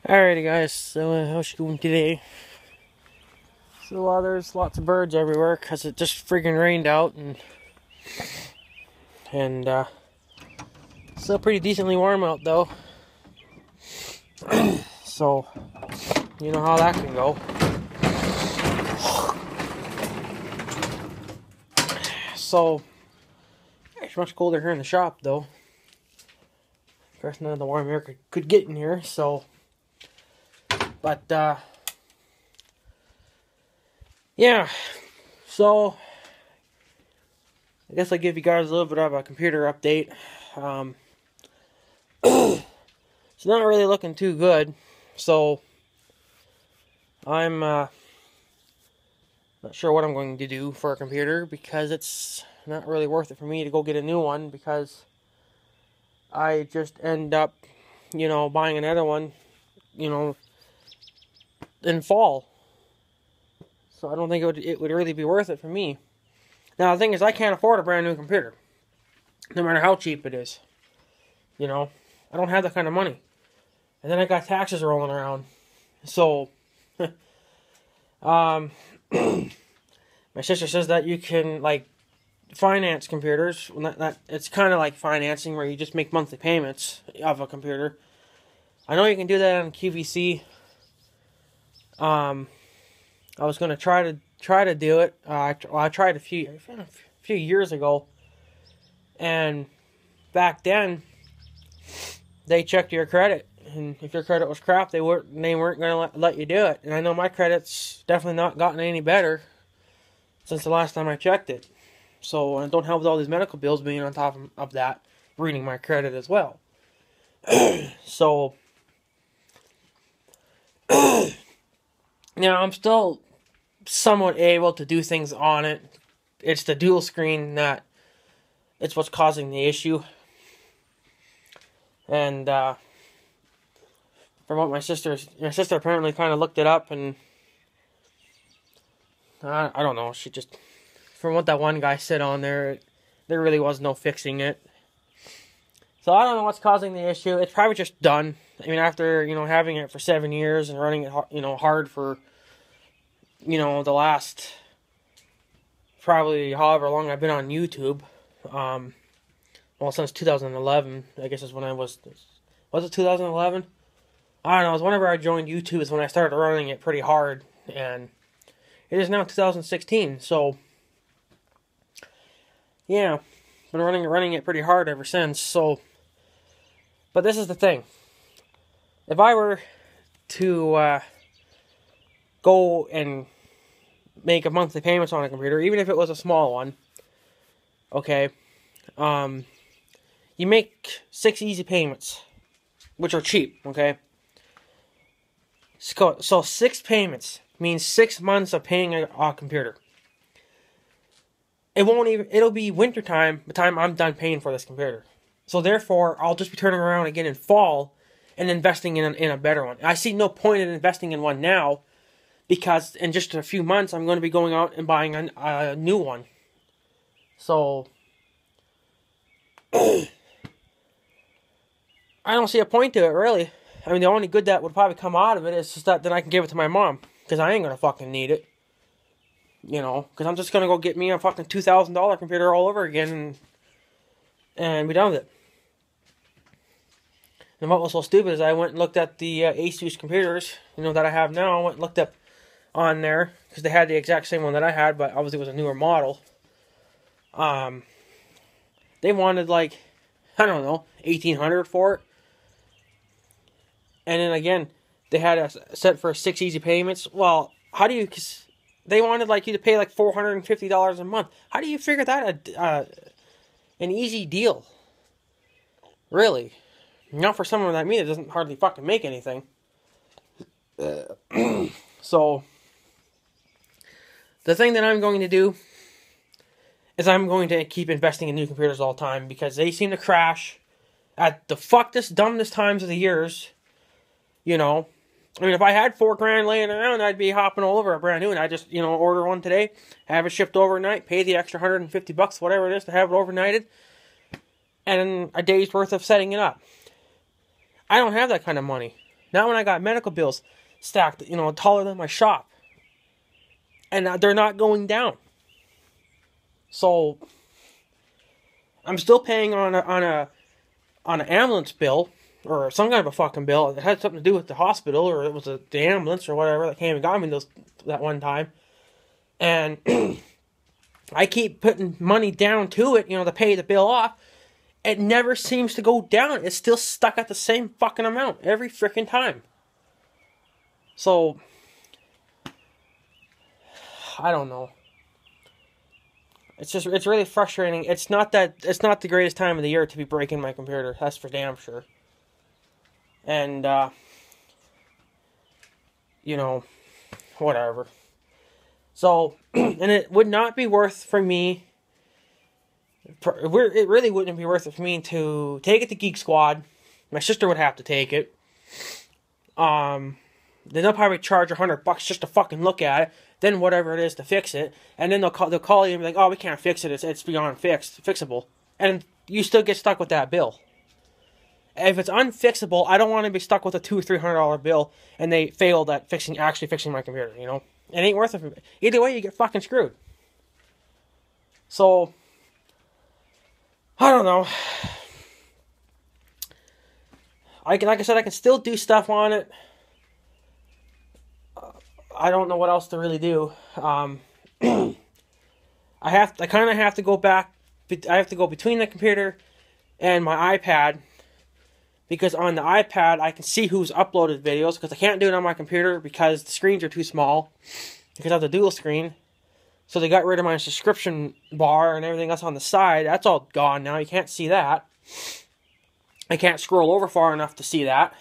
Alrighty guys, so how's it going today? So there's lots of birds everywhere because it just friggin' rained out and still pretty decently warm out though. So you know how that can go. So it's much colder here in the shop though. Of course none of the warm air could get in here, so but yeah, so I guess I'll give you guys a little bit of a computer update. It's not really looking too good, so I'm not sure what I'm going to do for a computer because it's not really worth it for me to go get a new one because I just end up, buying another one, in fall. So I don't think it would really be worth it for me. Now the thing is, I can't afford a brand new computer, no matter how cheap it is. I don't have that kind of money, and then I got taxes rolling around. So, my sister says that you can finance computers. It's kind of like financing where you just make monthly payments of a computer. I know you can do that on QVC. I was going to try to do it. I tried a few years ago, and back then they checked your credit, and if your credit was crap, they weren't going to let you do it. And I know my credit's definitely not gotten any better since the last time I checked it. So I don't have all these medical bills being on top of that, reading my credit as well. So now I'm still somewhat able to do things on it. It's the dual screen it's what's causing the issue. And from what my sister apparently kind of looked it up, and I don't know, she just, from what that one guy said on there really was no fixing it. So I don't know what's causing the issue. It's probably just done. I mean, after, having it for 7 years and running it, hard for, the last, probably however long I've been on YouTube. Well, since 2011, I guess is when I was it 2011? I don't know, it was whenever I joined YouTube is when I started running it pretty hard, and it is now 2016, so, yeah, been running it pretty hard ever since, so, but this is the thing. If I were to go and make a monthly payments on a computer, even if it was a small one, okay, you make 6 easy payments, which are cheap, okay? So 6 payments means 6 months of paying a computer. It'll be wintertime by the time I'm done paying for this computer. So therefore, I'll just be turning around again in fall and investing in a better one. I see no point in investing in one now because in just a few months, I'm going to be going out and buying a new one. So I don't see a point to it, really. I mean, the only good that would probably come out of it is just that then I can give it to my mom, because I ain't going to fucking need it. Because I'm just going to go get me a fucking $2,000 computer all over again and be done with it. And what was so stupid is I went and looked at the Asus computers, that I have now. I went and looked up on there, because they had the exact same one that I had, but obviously it was a newer model. They wanted, I don't know, $1,800 for it. And then again, they had a set for 6 easy payments. Well, how do you... Cause they wanted you to pay $450 a month. How do you figure that an easy deal? Really? Not for someone like me that doesn't hardly fucking make anything. So, the thing that I'm going to do is I'm going to keep investing in new computers all the time because they seem to crash at the dumbest times of the years. I mean, if I had $4,000 laying around, I'd be hopping all over a brand new, and I just, order one today, have it shipped overnight, pay the extra $150, whatever it is, to have it overnighted, and a day's worth of setting it up. I don't have that kind of money. Now when I got medical bills stacked, taller than my shop, and they're not going down. So I'm still paying on an ambulance bill or some kind of a fucking bill. It had something to do with the hospital, or it was the ambulance or whatever that came and got me that one time. And I keep putting money down to it, to pay the bill off. It never seems to go down. It's still stuck at the same fucking amount every freaking time. So, I don't know. It's really frustrating. It's not the greatest time of the year to be breaking my computer. That's for damn sure. And, whatever. So, and it would not be worth for me, it really wouldn't be worth it for me to take it to Geek Squad. My sister would have to take it. Then they'll probably charge $100 just to fucking look at it. Then whatever it is to fix it. And then they'll call you and be like, oh, we can't fix it. It's beyond fixable. And you still get stuck with that bill. If it's unfixable, I don't want to be stuck with a $200 or $300 bill and they failed at actually fixing my computer, It ain't worth it for me. Either way, you get fucking screwed. So, I don't know. Like I said, I can still do stuff on it. I don't know what else to really do. I kind of have to go back. I have to go between the computer and my iPad, because on the iPad I can see who's uploaded videos, because I can't do it on my computer because the screens are too small, because I have the dual screen. So they got rid of my subscription bar and everything else on the side. That's all gone now. You can't see that. I can't scroll over far enough to see that,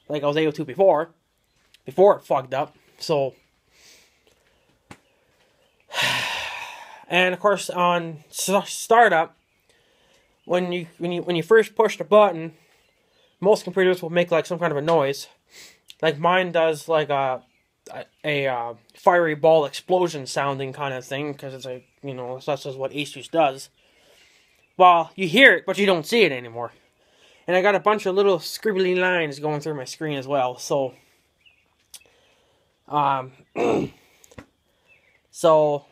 like I was able to before it fucked up. So, and of course on startup, when you first push the button, most computers will make like some kind of a noise. Like mine does, like a fiery ball explosion sounding kind of thing, because it's like, that's just what Asus does. Well, you hear it, but you don't see it anymore. And I got a bunch of little scribbly lines going through my screen as well, so so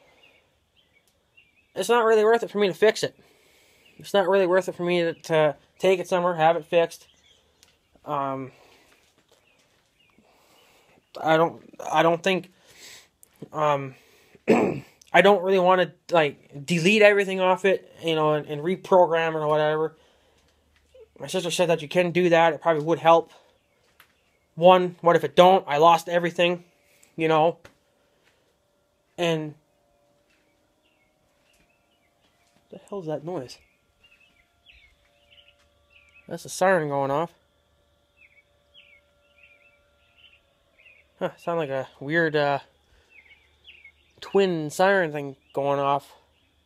it's not really worth it for me to fix it. It's not really worth it for me to take it somewhere, have it fixed. I don't think, I don't really want to, like, delete everything off it, and reprogram it or whatever. My sister said that you can do that. It probably would help. One, what if it don't? I lost everything, And what the hell is that noise? That's a siren going off. Huh, sound like a weird twin siren thing going off.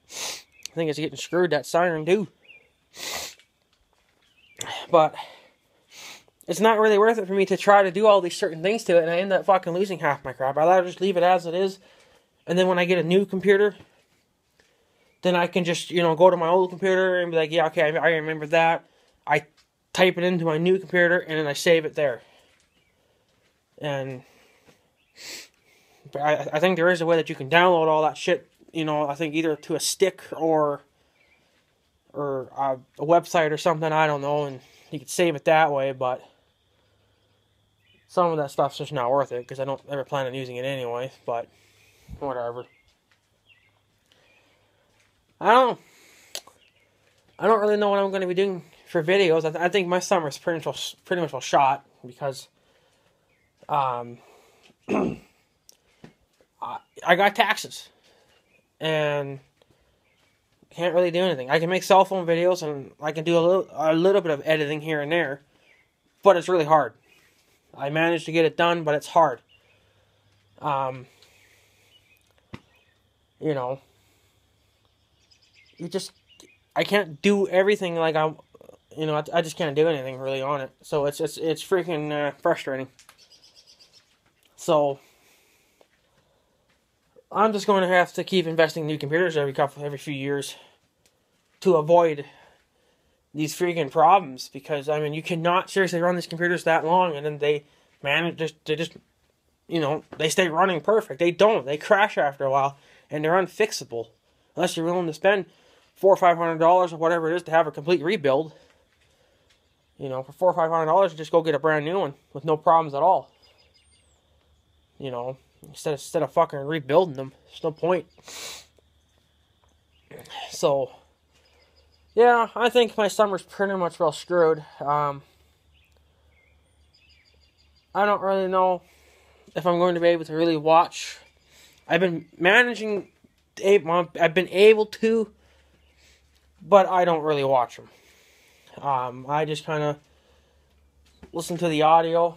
I think it's getting screwed, that siren too. But it's not really worth it for me to try to do all these certain things to it, and I end up fucking losing half my crap. I'd rather just leave it as it is, and then when I get a new computer, then I can just, go to my old computer and be like, yeah, okay, I remember that. I type it into my new computer, and then I save it there. And I think there is a way that you can download all that shit, I think either to a stick or a website or something, I don't know, and you could save it that way, but some of that stuff's just not worth it, because I don't ever plan on using it anyway, but whatever. I don't really know what I'm going to be doing for videos. I think my summer's pretty much well shot, because I got taxes, and can't really do anything. I can make cell phone videos, and I can do a little bit of editing here and there, but it's really hard. I managed to get it done, but it's hard. I can't do everything like I just can't do anything really on it. So it's freaking frustrating. So I'm just going to have to keep investing in new computers every few years to avoid these freaking problems, because you cannot seriously run these computers that long and then they they just, you know, they stay running perfect. They don't. They crash after a while, and they're unfixable. Unless you're willing to spend $400 or $500 or whatever it is to have a complete rebuild. You know, for $400 or $500, just go get a brand new one with no problems at all. You know, instead of fucking rebuilding them, there's no point. So, yeah, I think my summer's pretty much well screwed. I don't really know if I'm going to be able to really watch. I've been managing. I've been able to, but I don't really watch them. I just kind of listen to the audio,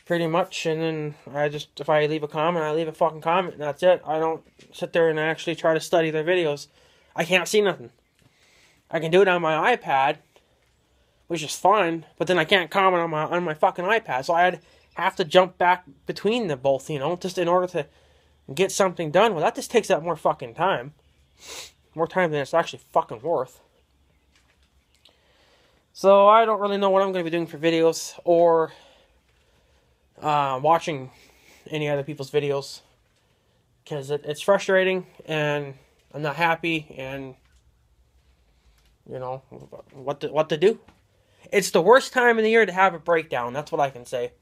pretty much, and then if I leave a comment, I leave a fucking comment, and that's it. I don't sit there and actually try to study their videos. I can't see nothing. I can do it on my iPad, which is fine, but then I can't comment on my fucking iPad, so I'd have to jump back between them both, you know, just in order to get something done. Well, that just takes up more fucking time. More time than it's actually fucking worth. So I don't really know what I'm going to be doing for videos or watching any other people's videos, because it's frustrating and I'm not happy, and you know what to do. It's the worst time of the year to have a breakdown. That's what I can say.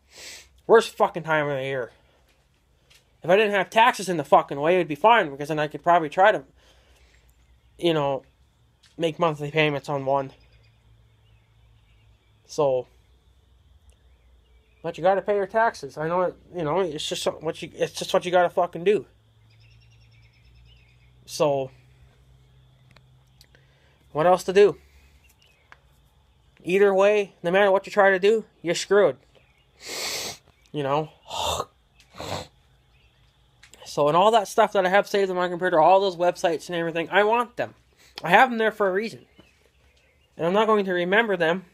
Worst fucking time of the year. If I didn't have taxes in the fucking way, it'd be fine, because then I could probably try to, you know, make monthly payments on one. So, but you gotta pay your taxes. I know it, you know, it's just what you gotta fucking do. So, what else to do? Either way, no matter what you try to do, you're screwed. You know? So, and all that stuff that I have saved on my computer, all those websites and everything, I want them. I have them there for a reason. And I'm not going to remember them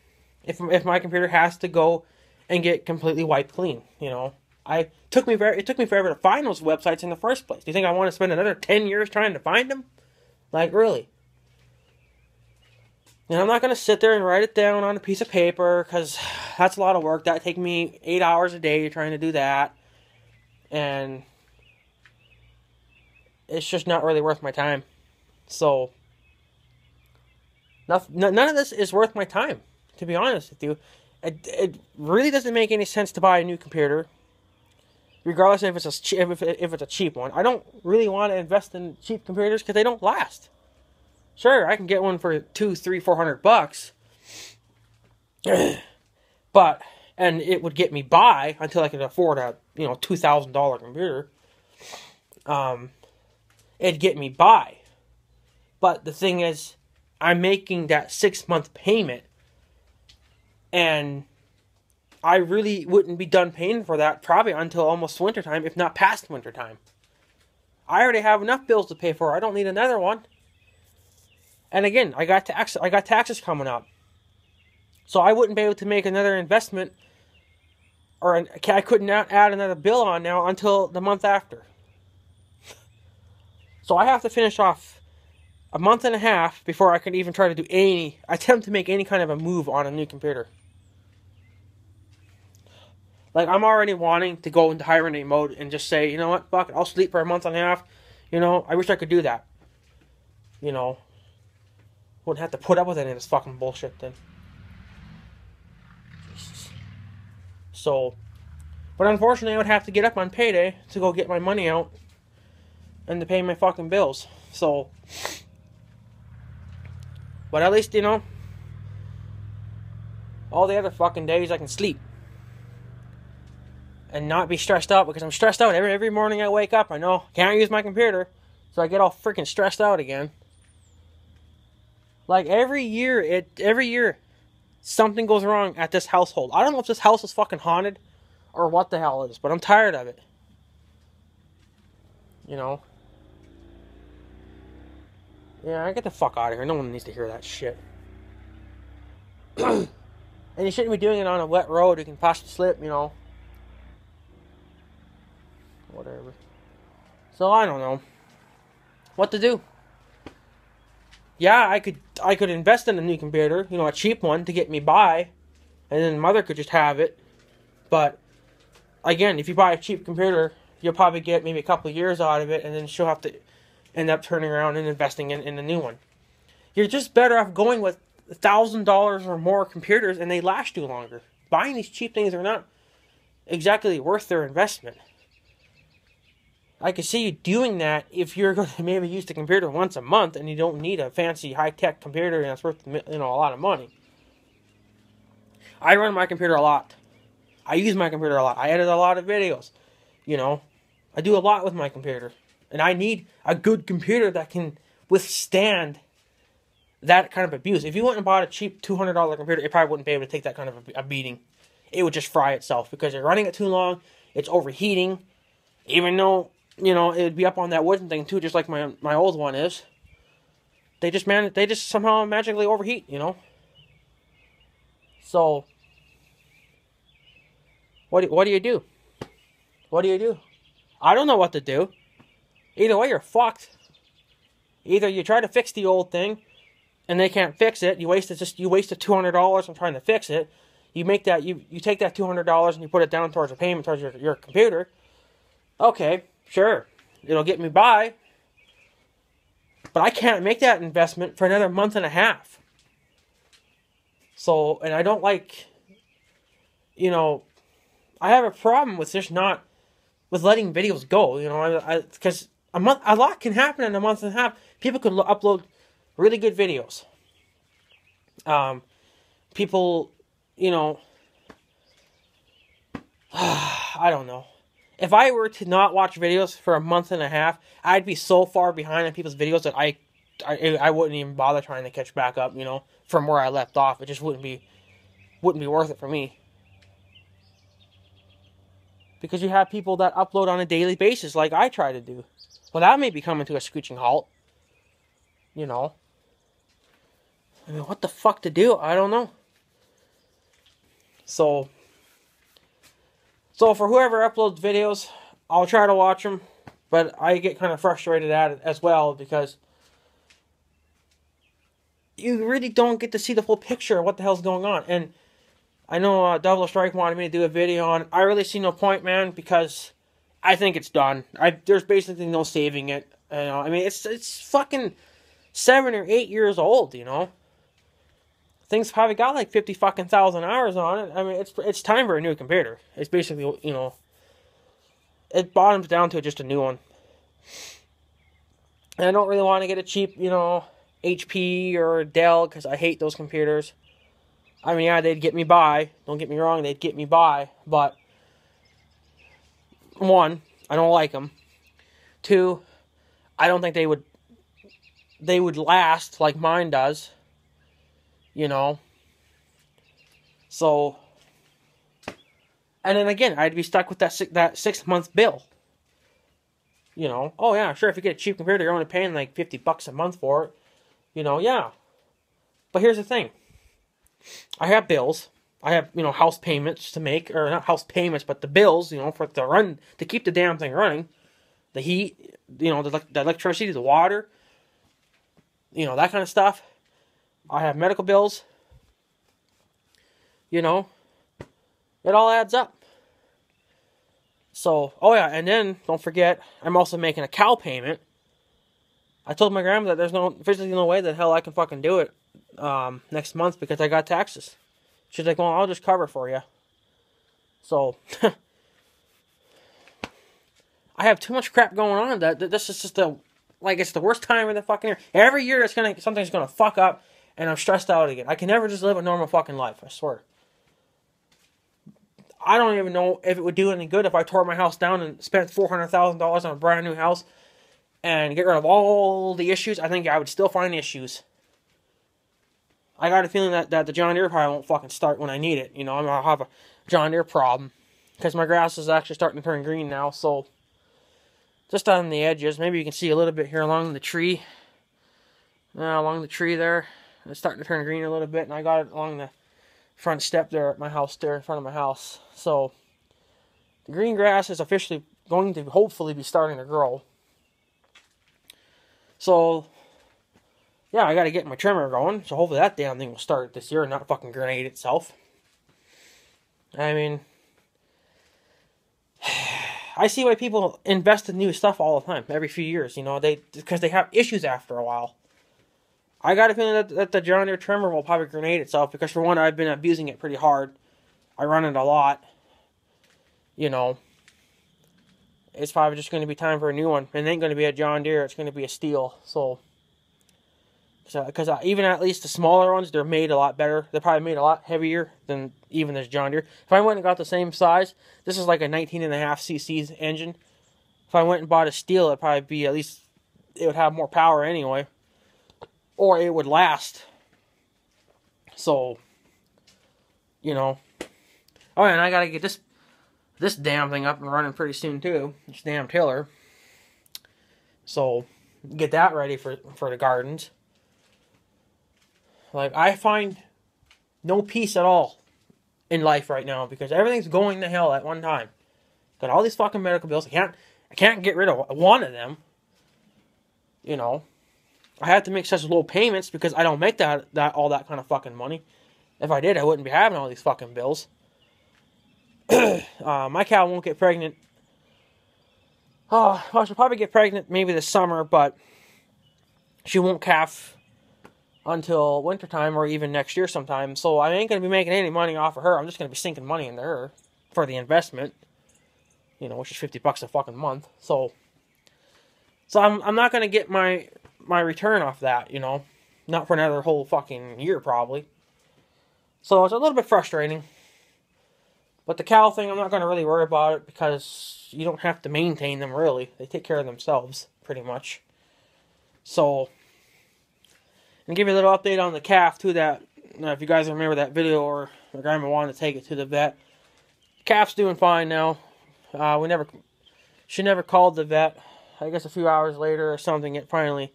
if my computer has to go and get completely wiped clean, you know. It took me forever to find those websites in the first place. Do you think I want to spend another 10 years trying to find them? Like, really? And I'm not going to sit there and write it down on a piece of paper, because that's a lot of work. That'd take me 8 hours a day trying to do that. And it's just not really worth my time. So, none of this is worth my time, to be honest with you. It really doesn't make any sense to buy a new computer, regardless if it's a cheap one. I don't really want to invest in cheap computers because they don't last. Sure, I can get one for $200, $300, but it would get me by until I could afford a $2,000 computer. It'd get me by, but the thing is, I'm making that 6-month payment, and I really wouldn't be done paying for that probably until almost wintertime, if not past wintertime. I already have enough bills to pay for. I don't need another one. And again, I got taxes coming up, so I wouldn't be able to make another investment, or I couldn't add another bill on now until the month after. So I have to finish off a month and a half before I can even try to attempt to make any kind of a move on a new computer. Like, I'm already wanting to go into hibernate mode and just say, you know what, fuck it, I'll sleep for a month and a half. You know, I wish I could do that. You know, wouldn't have to put up with any of this fucking bullshit then. So, but unfortunately, I would have to get up on payday to go get my money out and to pay my fucking bills. So, but at least, you know, all the other fucking days I can sleep and not be stressed out, because I'm stressed out every morning I wake up. I know can't use my computer, so I get all freaking stressed out again. Like every year something goes wrong at this household. I don't know if this house is fucking haunted or what the hell it is, but I'm tired of it. You know. Yeah, get the fuck out of here. No one needs to hear that shit. And you shouldn't be doing it on a wet road. You can possibly slip, you know. Whatever. So I don't know what to do. Yeah, I could invest in a new computer, you know, a cheap one to get me by, and then mother could just have it. But again, if you buy a cheap computer, you'll probably get maybe a couple of years out of it, and then she'll have to end up turning around and investing in a new one. You're just better off going with $1,000 or more computers, and they last you longer. Buying these cheap things are not exactly worth their investment. I could see you doing that if you're going to maybe use the computer once a month and you don't need a fancy high-tech computer and it's worth a lot of money. I run my computer a lot. I use my computer a lot. I edit a lot of videos. I do a lot with my computer. And I need a good computer that can withstand that kind of abuse. If you went and bought a cheap $200 computer, it probably wouldn't be able to take that kind of a beating. It would just fry itself because you're running it too long. It's overheating. Even though, it would be up on that wooden thing too, just like my old one is. They just somehow magically overheat, So, what do you do? What do you do? I don't know what to do. Either way, you're fucked. Either you try to fix the old thing, and they can't fix it. You wasted $200 on trying to fix it. You take that $200 and you put it down towards a payment towards your computer. Okay, sure, it'll get me by. But I can't make that investment for another month and a half. So, and I don't like, I have a problem with just not, with letting videos go, because a lot can happen in a month and a half. People could upload really good videos. People, I don't know. If I were to not watch videos for a month and a half, I'd be so far behind on people's videos that I wouldn't even bother trying to catch back up, from where I left off. It just wouldn't be worth it for me. Because you have people that upload on a daily basis like I try to do. Well, that may be coming to a screeching halt. I mean, what the fuck to do? I don't know. So for whoever uploads videos, I'll try to watch them. But I get kind of frustrated at it as well because you really don't get to see the full picture of what the hell's going on. And I know Double Strike wanted me to do a video on it. I really see no point, man, because I think it's done. There's basically no saving it. I mean, it's fucking 7 or 8 years old, Thing's probably got like 50,000 hours on it. I mean, it's time for a new computer. It's basically, it bottoms down to just a new one. And I don't really want to get a cheap, HP or Dell, because I hate those computers. I mean, yeah, they'd get me by. Don't get me wrong, they'd get me by. But, 1, I don't like them. 2, I don't think they would last like mine does. So, and then again, I'd be stuck with that 6-month bill. Oh yeah, sure, if you get a cheap computer, you're only paying like $50 a month for it. Yeah. But here's the thing. I have bills. I have, house payments to make, or not house payments, but the bills, to keep the damn thing running. The heat, the electricity, the water, that kind of stuff. I have medical bills. It all adds up. So, oh yeah, and then, don't forget, I'm also making a cow payment. I told my grandma that there's physically no way that hell I can fucking do it next month because I got taxes. She's like, well, I'll just cover for you. So, I have too much crap going on that this is just it's the worst time of the fucking year. Every year something's gonna fuck up and I'm stressed out again. I can never just live a normal fucking life, I swear. I don't even know if it would do any good if I tore my house down and spent $400,000 on a brand new house and get rid of all the issues. I think I would still find issues. I got a feeling that the John Deere probably won't fucking start when I need it. I'm going to have a John Deere problem. Because my grass is actually starting to turn green now. So, just on the edges. Maybe you can see a little bit here along the tree. Along the tree there. It's starting to turn green a little bit. And I got it along the front step there at my house, there in front of my house. So, the green grass is officially going to hopefully be starting to grow. So, yeah, I got to get my trimmer going. So hopefully that damn thing will start this year and not fucking grenade itself. I mean, I see why people invest in new stuff all the time, every few years. You know, because they have issues after a while. I got a feeling that the John Deere trimmer will probably grenade itself because, for one, I've been abusing it pretty hard. I run it a lot. You know, it's probably just going to be time for a new one. It ain't going to be a John Deere. It's going to be a Steel. So because even at least the smaller ones, they're made a lot better. They're probably made a lot heavier than even this John Deere. If I went and got the same size, this is like a 19.5 cc's engine. If I went and bought a Steel, it'd probably be at least, it would have more power anyway. Or it would last. So, you know. Oh, and I gotta get this damn thing up and running pretty soon too. This damn tiller. So, get that ready for the gardens. Like, I find no peace at all in life right now because everything's going to hell at one time. Got all these fucking medical bills. I can't get rid of one of them. You know, I have to make such low payments because I don't make all that kind of fucking money. If I did, I wouldn't be having all these fucking bills. My cow won't get pregnant. Oh, well, she'll probably get pregnant maybe this summer, but she won't calf until wintertime or even next year sometime. So I ain't going to be making any money off of her. I'm just going to be sinking money into her for the investment. You know, which is $50 a fucking month. So I'm not going to get my return off that, you know. Not for another whole fucking year, probably. So it's a little bit frustrating. But the cow thing, I'm not going to really worry about it because you don't have to maintain them, really. They take care of themselves, pretty much. So, and give you a little update on the calf, too, that, if you guys remember that video, or my grandma wanted to take it to the vet. Calf's doing fine now. She never called the vet. I guess a few hours later or something, it finally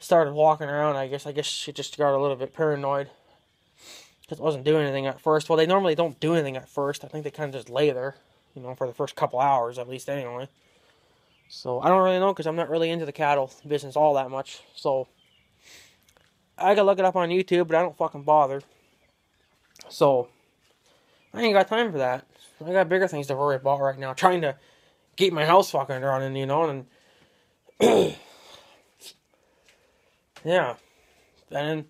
started walking around. I guess she just got a little bit paranoid. Because it wasn't doing anything at first. Well, they normally don't do anything at first. I think they kind of just lay there, you know, for the first couple hours, at least anyway. So, I don't really know, because I'm not really into the cattle business all that much. So, I could look it up on YouTube, but I don't fucking bother. So, I ain't got time for that. I got bigger things to worry about right now. Trying to keep my house fucking running, you know, and yeah. And then,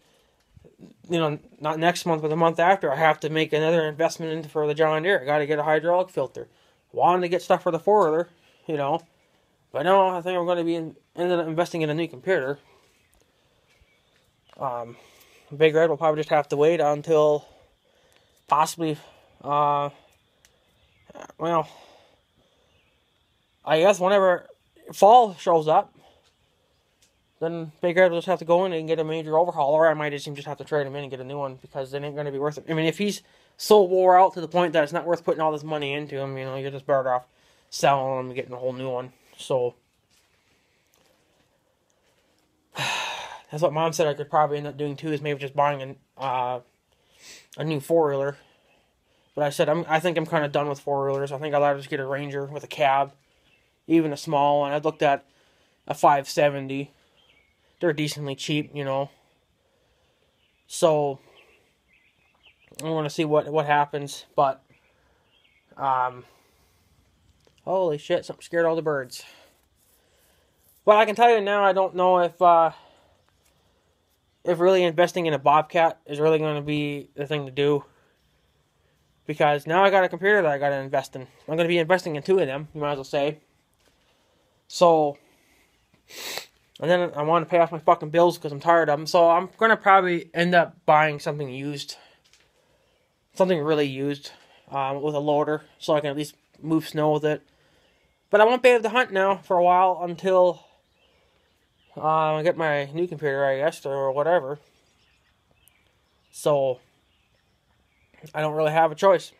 you know, not next month, but the month after, I have to make another investment for the John Deere. I got to get a hydraulic filter. Wanted to get stuff for the four-wheeler, you know. But no, I think I'm going to be ended up investing in a new computer. Big Red will probably just have to wait until possibly, well, I guess whenever fall shows up, then Big Red will just have to go in and get a major overhaul, or I might just have to trade him in and get a new one, because it ain't going to be worth it. I mean, if he's so wore out to the point that it's not worth putting all this money into him, you know, you're just better off selling him and getting a whole new one. So, that's what Mom said I could probably end up doing too, is maybe just buying a new four-wheeler. But I said, I think I'm kind of done with four-wheelers. I think I'd rather just get a Ranger with a cab, even a small one. I'd looked at a 570. They're decently cheap, you know. So, I want to see what happens. But, holy shit, something scared all the birds. But I can tell you now, I don't know if really investing in a Bobcat is really going to be the thing to do. Because now I got a computer that I got to invest in. I'm going to be investing in two of them, you might as well say. So, and then I want to pay off my fucking bills because I'm tired of them. So I'm going to probably end up buying something used. Something really used. With a loader. So I can at least move snow with it. But I won't be able to hunt now for a while until I get my new computer, I guess, or whatever. So I don't really have a choice.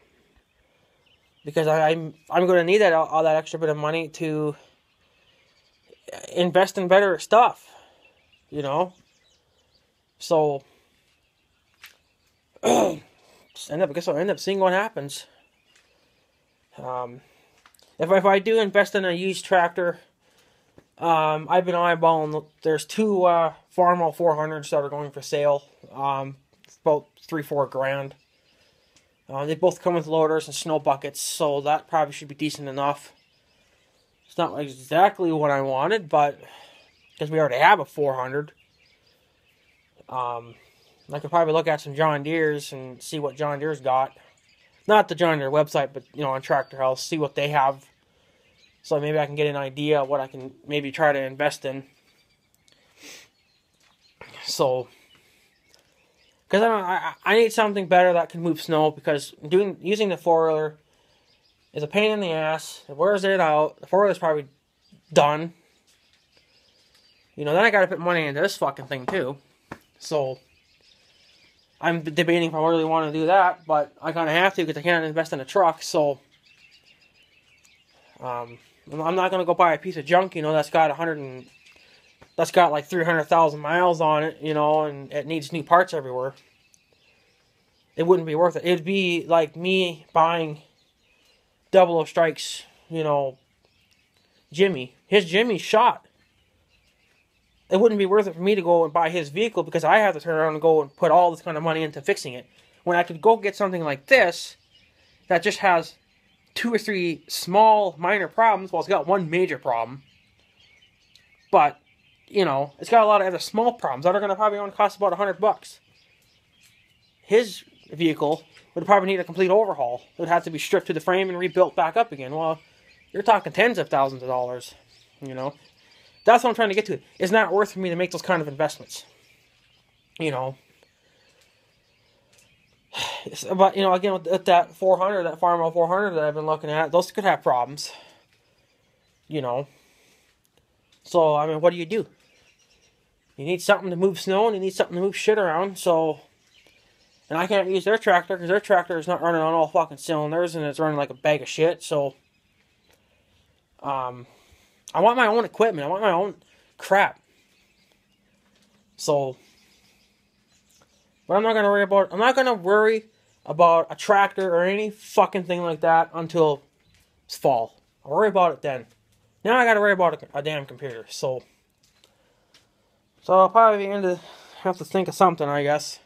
Because I'm going to need all that extra bit of money to invest in better stuff, you know. So, I guess I'll end up seeing what happens. If I do invest in a used tractor, I've been eyeballing. There's two Farmall 400s that are going for sale. It's about $3-4 grand. They both come with loaders and snow buckets, so that probably should be decent enough. It's not exactly what I wanted, but because we already have a 400. I could probably look at some John Deere's and see what John Deere's got. Not the John Deere website, but, you know, on Tractor House, see what they have. So maybe I can get an idea of what I can maybe try to invest in. So, because I need something better that can move snow, because using the four-wheeler is a pain in the ass. It wears it out. The four-wheeler's probably done. You know, then I gotta put money into this fucking thing too. So, I'm debating if I really want to do that, but I kind of have to because I can't invest in a truck. So, I'm not gonna go buy a piece of junk, you know, that's got like 300,000 miles on it, you know, and it needs new parts everywhere. It wouldn't be worth it. It'd be like me buying Double O Strike's, you know, Jimmy. His Jimmy's shot. It wouldn't be worth it for me to go and buy his vehicle because I have to turn around and go and put all this kind of money into fixing it. When I could go get something like this that just has 2 or 3 small minor problems. Well, it's got one major problem. But, you know, it's got a lot of other small problems that are going to probably only cost about $100. His vehicle would probably need a complete overhaul. It would have to be stripped to the frame and rebuilt back up again. Well, you're talking tens of thousands of dollars, you know. That's what I'm trying to get to. It's not worth for me to make those kind of investments. You know. But, you know, again, with that 400, that Farmall 400 that I've been looking at, those could have problems. You know. So, I mean, what do? You need something to move snow, and you need something to move shit around, so... And I can't use their tractor, because their tractor is not running on all fucking cylinders, and it's running like a bag of shit, so... I want my own equipment. I want my own crap. So... But I'm not going to worry about a tractor or any fucking thing like that until it's fall. I'll worry about it then. Now I got to worry about a damn computer, so... So I'll probably have to think of something, I guess.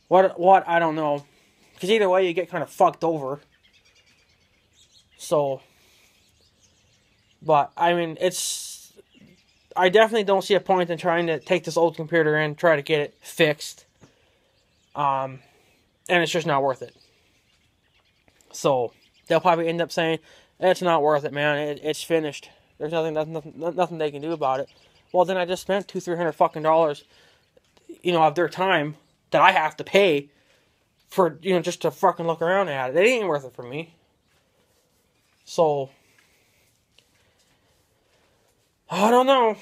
What, I don't know. Because either way, you get kind of fucked over. So... But, I mean, I definitely don't see a point in trying to take this old computer and try to get it fixed. And it's just not worth it. So, they'll probably end up saying, it's not worth it, man. It's finished. There's nothing they can do about it. Well, then I just spent $200-300 fucking dollars, you know, of their time that I have to pay for, you know, just to fucking look around at it. It ain't worth it for me. So... I don't know.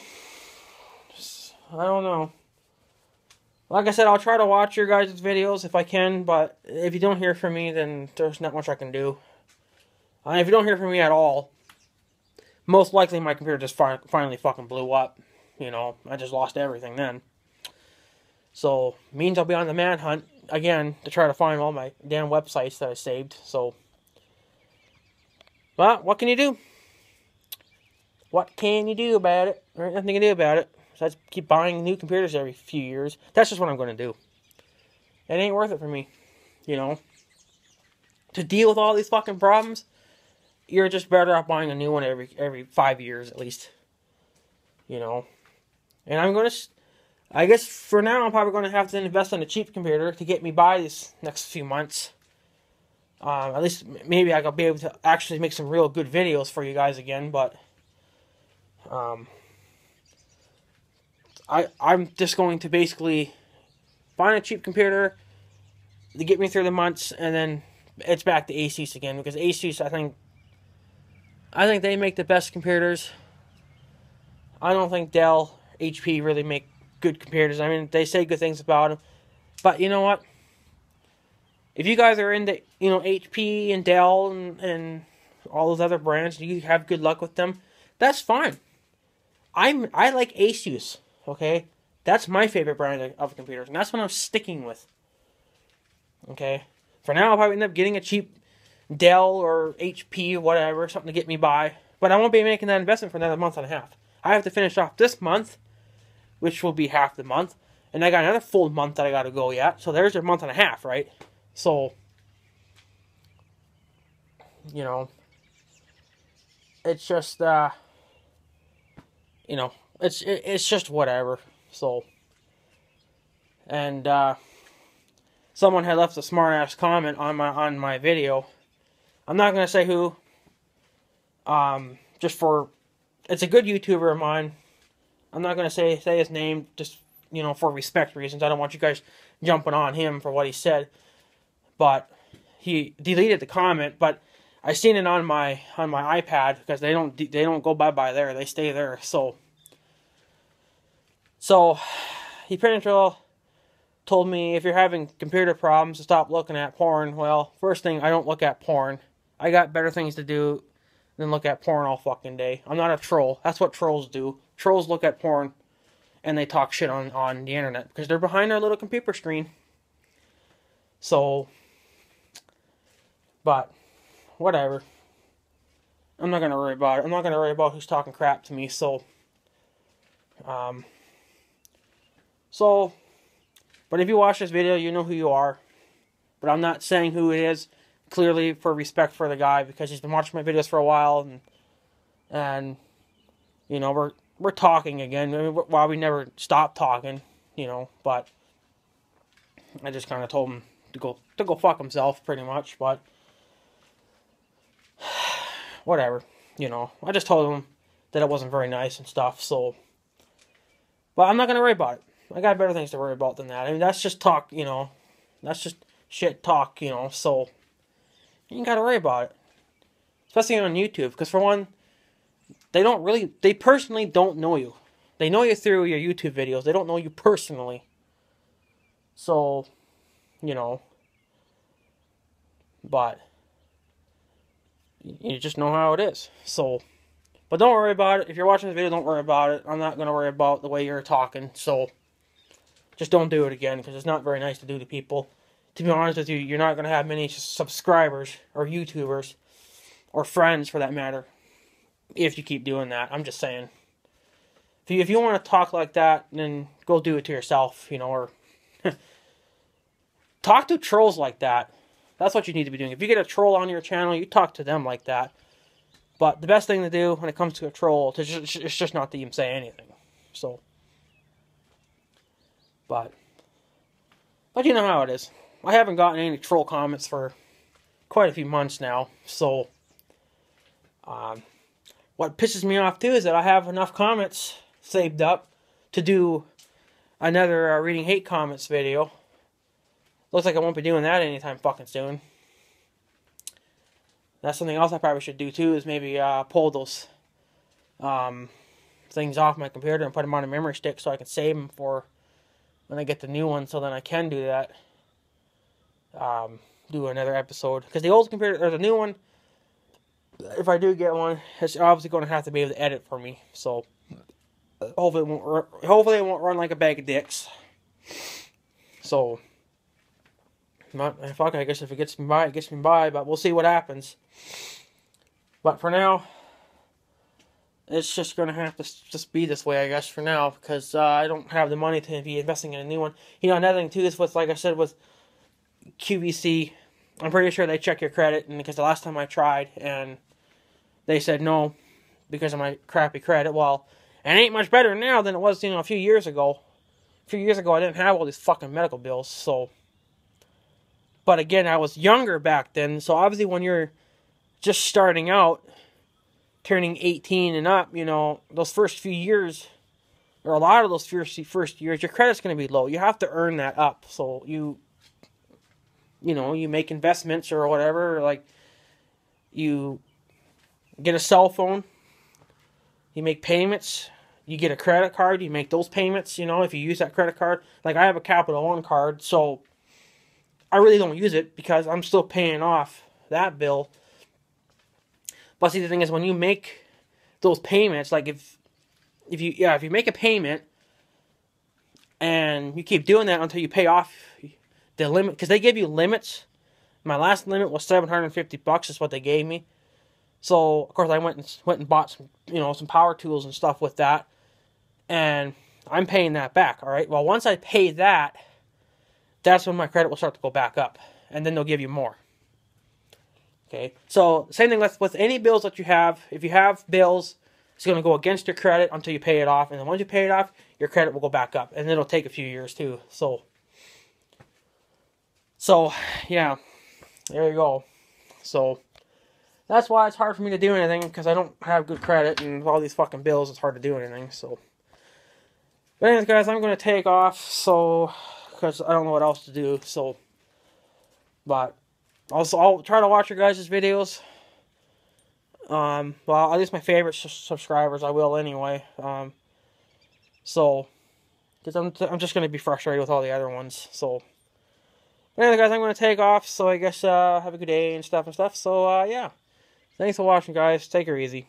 Like I said, I'll try to watch your guys' videos if I can, but if you don't hear from me, then there's not much I can do. If you don't hear from me at all, most likely my computer just finally fucking blew up. You know, I just lost everything then. So, means I'll be on the manhunt again to try to find all my damn websites that I saved. So, well, what can you do? What can you do about it? There's nothing you can do about it. Besides keep buying new computers every few years. That's just what I'm going to do. It ain't worth it for me. You know? To deal with all these fucking problems, you're just better off buying a new one every 5 years at least. You know? And I'm going to... I guess for now I'm probably going to have to invest in a cheap computer to get me by these next few months. At least maybe I'll be able to actually make some real good videos for you guys again, but... I'm just going to basically find a cheap computer to get me through the months, and then it's back to Asus again, because Asus, I think they make the best computers. I don't think Dell, HP really make good computers. I mean, they say good things about them, but you know what? If you guys are into, you know, HP and Dell and all those other brands, and you have good luck with them, that's fine. I like Asus, okay? That's my favorite brand of computers, and that's what I'm sticking with. Okay? For now, I'll probably end up getting a cheap Dell or HP or whatever, something to get me by. But I won't be making that investment for another month and a half. I have to finish off this month, which will be half the month, and I got another full month that I got to go yet. So there's a month and a half, right? So, you know... it's just, you know, it's just whatever. So, and someone had left a smart ass comment on my video. I'm not gonna say who. Just for, it's a good YouTuber of mine. I'm not gonna say his name, just, you know, for respect reasons. I don't want you guys jumping on him for what he said. But he deleted the comment. But I seen it on my iPad, because they don't go bye there. They stay there. So he pretty much told me, if you're having computer problems, to stop looking at porn. Well, first thing, I don't look at porn. I got better things to do than look at porn all fucking day. I'm not a troll. That's what trolls do. Trolls look at porn and they talk shit on the internet because they're behind their little computer screen. So, but whatever. I'm not gonna worry about it. I'm not gonna worry about who's talking crap to me. So, but if you watch this video, you know who you are. But I'm not saying who it is, clearly for respect for the guy, because he's been watching my videos for a while, and you know, we're talking again. I mean, while we never stopped talking, you know, but I just kind of told him to go fuck himself, pretty much. But whatever, you know. I just told him that it wasn't very nice and stuff. So, but I'm not gonna worry about it. I got better things to worry about than that. I mean, that's just talk, you know. That's just shit talk, you know. So you ain't gotta worry about it, especially on YouTube, because for one, they personally don't know you. They know you through your YouTube videos. They don't know you personally. So, you know, but you just know how it is. So, but don't worry about it. If you're watching this video, don't worry about it. I'm not going to worry about the way you're talking. So, just don't do it again, because it's not very nice to do to people. To be honest with you, you're not going to have many subscribers or YouTubers or friends, for that matter, if you keep doing that. I'm just saying. If you want to talk like that, then go do it to yourself, you know, or talk to trolls like that. That's what you need to be doing. If you get a troll on your channel, you talk to them like that. But the best thing to do when it comes to a troll is just not to even say anything. So, but you know how it is. I haven't gotten any troll comments for quite a few months now. So, what pisses me off too is that I have enough comments saved up to do another reading hate comments video. Looks like I won't be doing that anytime fucking soon. That's something else I probably should do too, is maybe pull those things off my computer and put them on a memory stick so I can save them for when I get the new one, so then I can do that. Do another episode. Because the old computer, or the new one, if I do get one, it's obviously going to have to be able to edit for me. So, hopefully it won't run like a bag of dicks. So, fuck, I guess if it gets me by, it gets me by, but we'll see what happens. But for now, it's just going to have to just be this way, I guess, for now, because I don't have the money to be investing in a new one. You know, another thing, too, is with, like I said, with QVC, I'm pretty sure they check your credit, and because the last time I tried, and they said no, because of my crappy credit. Well, it ain't much better now than it was, you know, a few years ago. A few years ago, I didn't have all these fucking medical bills, so. But again, I was younger back then, so obviously when you're just starting out, turning 18 and up, you know, those first few years, or a lot of those first years, your credit's going to be low. You have to earn that up. So you know, you make investments or whatever, like you get a cell phone, you make payments, you get a credit card, you make those payments, you know, if you use that credit card. Like I have a Capital One card, so I really don't use it because I'm still paying off that bill. But see, the thing is, when you make those payments, like if you make a payment and you keep doing that until you pay off the limit, because they give you limits. My last limit was $750. Is what they gave me. So of course I went and bought some, you know, some power tools and stuff with that, and I'm paying that back. All right. Well, once I pay that, that's when my credit will start to go back up, and then they'll give you more. Okay, so same thing with any bills that you have. If you have bills, it's going to go against your credit until you pay it off. And then once you pay it off, your credit will go back up. And it'll take a few years too. So yeah, there you go. So that's why it's hard for me to do anything, because I don't have good credit. And with all these fucking bills, it's hard to do anything. So, but anyways, guys, I'm going to take off. So, because I don't know what else to do. So, but also, I'll try to watch your guys' videos. Well, at least my favorite subscribers, I will anyway. So, because I'm just going to be frustrated with all the other ones. So, anyway, guys, I'm going to take off. So, I guess, have a good day and stuff. So, yeah. Thanks for watching, guys. Take her easy.